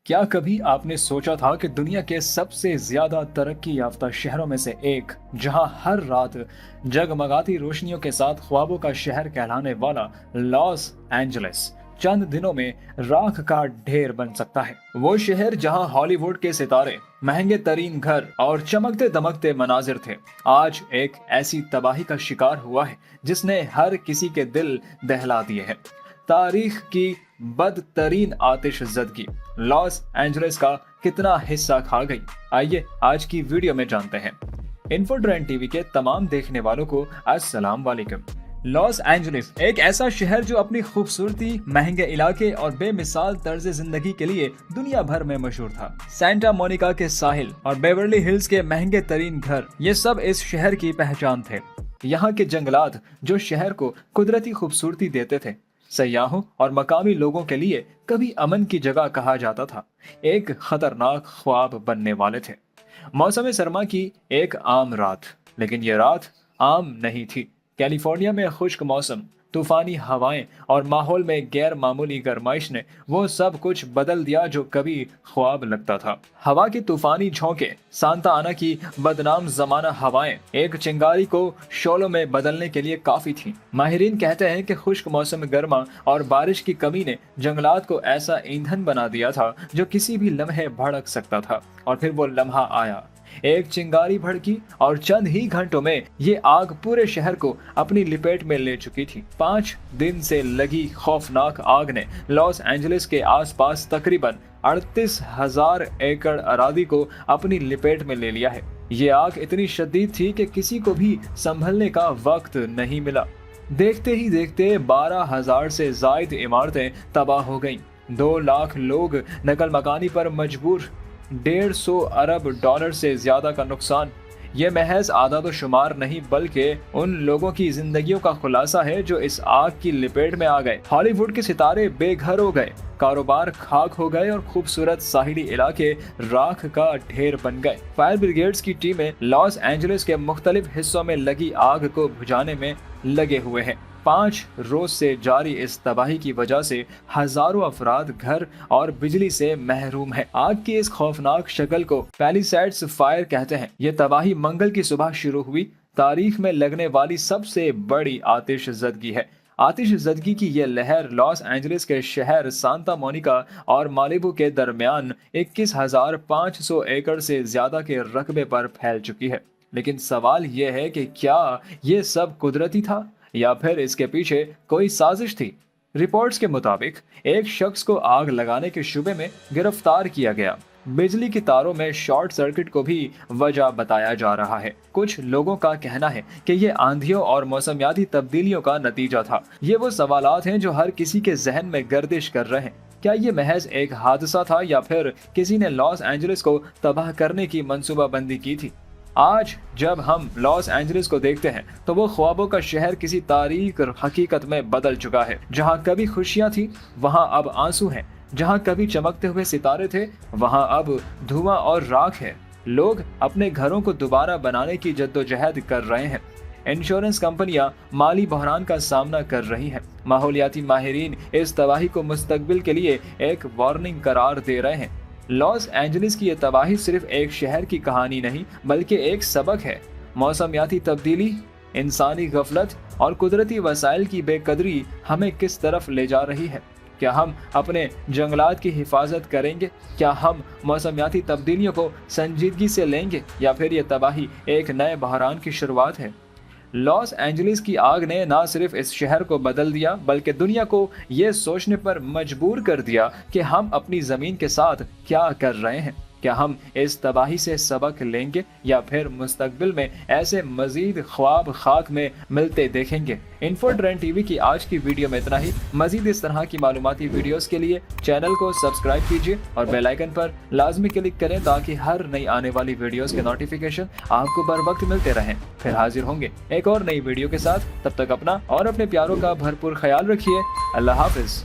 क्या कभी आपने सोचा था कि दुनिया के सबसे ज्यादा तरक्की याफ्ता शहरों में से एक, जहां हर रात जगमगाती रोशनियों के साथ ख्वाबों का शहर कहलाने वाला लॉस एंजलिस चंद दिनों में राख का ढेर बन सकता है। वो शहर जहां हॉलीवुड के सितारे, महंगे तरीन घर और चमकते दमकते मनाजिर थे, आज एक ऐसी तबाही का शिकार हुआ है जिसने हर किसी के दिल दहला दिए हैं। तारीख की बदतरीन आतिशज़दगी लॉस एंजलिस का कितना हिस्सा खा गई, आइए आज की वीडियो में जानते हैं। इन्फो ट्रेंड टीवी के तमाम देखने वालों को अस्सलाम वालेकुम। लॉस एंजलिस एक ऐसा शहर जो अपनी खूबसूरती, महंगे इलाके और बेमिसाल तर्ज जिंदगी के लिए दुनिया भर में मशहूर था। सेंटा मोनिका के साहिल और बेवर्ली हिल्स के महंगे तरीन घर, ये सब इस शहर की पहचान थे। यहाँ के जंगलात जो शहर को कुदरती खूबसूरती देते थे, सयाहों और मकामी लोगों के लिए कभी अमन की जगह कहा जाता था, एक खतरनाक ख्वाब बनने वाले थे। मौसम सरमा की एक आम रात, लेकिन ये रात आम नहीं थी। कैलिफोर्निया में खुश्क मौसम, तूफानी हवाएं और माहौल में गैर मामूली गर्माइश ने वो सब कुछ बदल दिया जो कभी ख्वाब लगता था। हवा की तूफानी झोंके, सांता आना की बदनाम जमाना हवाएं एक चिंगारी को शोलों में बदलने के लिए काफी थी। माहिरीन कहते हैं कि खुश्क मौसम गर्मा और बारिश की कमी ने जंगलात को ऐसा ईंधन बना दिया था जो किसी भी लम्हे भड़क सकता था। और फिर वो लम्हा आया, एक चिंगारी भड़की और चंद ही घंटों में ये आग पूरे शहर को अपनी लिपेट में ले चुकी थी। 5 दिन से लगी खौफनाक आग ने लॉस एंजलिस के आसपास तकरीबन 38,000 एकड़ अरादी को अपनी लिपेट में ले लिया है। ये आग इतनी शदीद थी कि किसी को भी संभलने का वक्त नहीं मिला। देखते ही देखते 12,000 से जायद इमारतें तबाह हो गईं। 2 लाख लोग नकल मकानी पर मजबूर। 150 अरब डॉलर से ज्यादा का नुकसान। ये महज आदाद शुमार नहीं बल्कि उन लोगों की जिंदगियों का खुलासा है जो इस आग की लपेट में आ गए। हॉलीवुड के सितारे बेघर हो गए, कारोबार खाक हो गए और खूबसूरत साहिली इलाके राख का ढेर बन गए। फायर ब्रिगेड्स की टीमें लॉस एंजलिस के मुख्तलिफ हिस्सों में लगी आग को बुझाने में लगे हुए हैं। 5 रोज से जारी इस तबाही की वजह से हजारों अफराद घर और बिजली से महरूम हैं। आग की इस खौफनाक शक्ल को पैलिसैड्स फायर कहते हैं। ये तबाही मंगल की सुबह शुरू हुई, तारीख में लगने वाली सबसे बड़ी आतिशज़दगी है। आतिशज़दगी की ये लहर लॉस एंजलिस के शहर सांता मोनिका और मालिबू के दरमियान 21,500 एकड़ से ज्यादा के रकबे पर फैल चुकी है। लेकिन सवाल ये है कि क्या ये सब कुदरती था या फिर इसके पीछे कोई साजिश थी? रिपोर्ट्स के मुताबिक एक शख्स को आग लगाने के शुबे में गिरफ्तार किया गया। बिजली की तारों में शॉर्ट सर्किट को भी वजह बताया जा रहा है। कुछ लोगों का कहना है कि ये आंधियों और मौसमियाती तब्दीलियों का नतीजा था। ये वो सवालात हैं जो हर किसी के जहन में गर्दिश कर रहे हैं। क्या ये महज एक हादसा था या फिर किसी ने लॉस एंजलिस को तबाह करने की मंसूबाबंदी की थी? आज जब हम लॉस एंजलिस को देखते हैं तो वो ख्वाबों का शहर किसी तारीख हकीकत में बदल चुका है। जहां कभी खुशियां थी वहां अब आंसू हैं। जहां कभी चमकते हुए सितारे थे वहां अब धुआं और राख है। लोग अपने घरों को दोबारा बनाने की जद्दोजहद कर रहे हैं। इंश्योरेंस कंपनियां माली बहरान का सामना कर रही हैं। माहौलियाती माहिरीन इस तबाही को मुस्तकबिल के लिए एक वार्निंग करार दे रहे हैं। लॉस एंजलिस की यह तबाही सिर्फ एक शहर की कहानी नहीं बल्कि एक सबक है। मौसमियाती तब्दीली, इंसानी गफलत और कुदरती वसाइल की बेकदरी हमें किस तरफ ले जा रही है? क्या हम अपने जंगलात की हिफाजत करेंगे? क्या हम मौसमियाती तब्दीलियों को संजीदगी से लेंगे या फिर ये तबाही एक नए बहरान की शुरुआत है? लॉस एंजलिस की आग ने न सिर्फ इस शहर को बदल दिया बल्कि दुनिया को ये सोचने पर मजबूर कर दिया कि हम अपनी जमीन के साथ क्या कर रहे हैं। क्या हम इस तबाही से सबक लेंगे या फिर मुस्तकबिल में ऐसे मजीद ख्वाब खाक में मिलते देखेंगे? इन्फो ट्रेंड टीवी की आज की वीडियो में इतना ही। मजीद इस तरह की मालूमाती वीडियोस के लिए चैनल को सब्सक्राइब कीजिए और बेल आइकन पर लाजमी क्लिक करें ताकि हर नई आने वाली वीडियोस के नोटिफिकेशन आपको बर वक्त मिलते रहें। फिर हाजिर होंगे एक और नई वीडियो के साथ। तब तक अपना और अपने प्यारों का भरपूर ख्याल रखिए। अल्लाह हाफिज।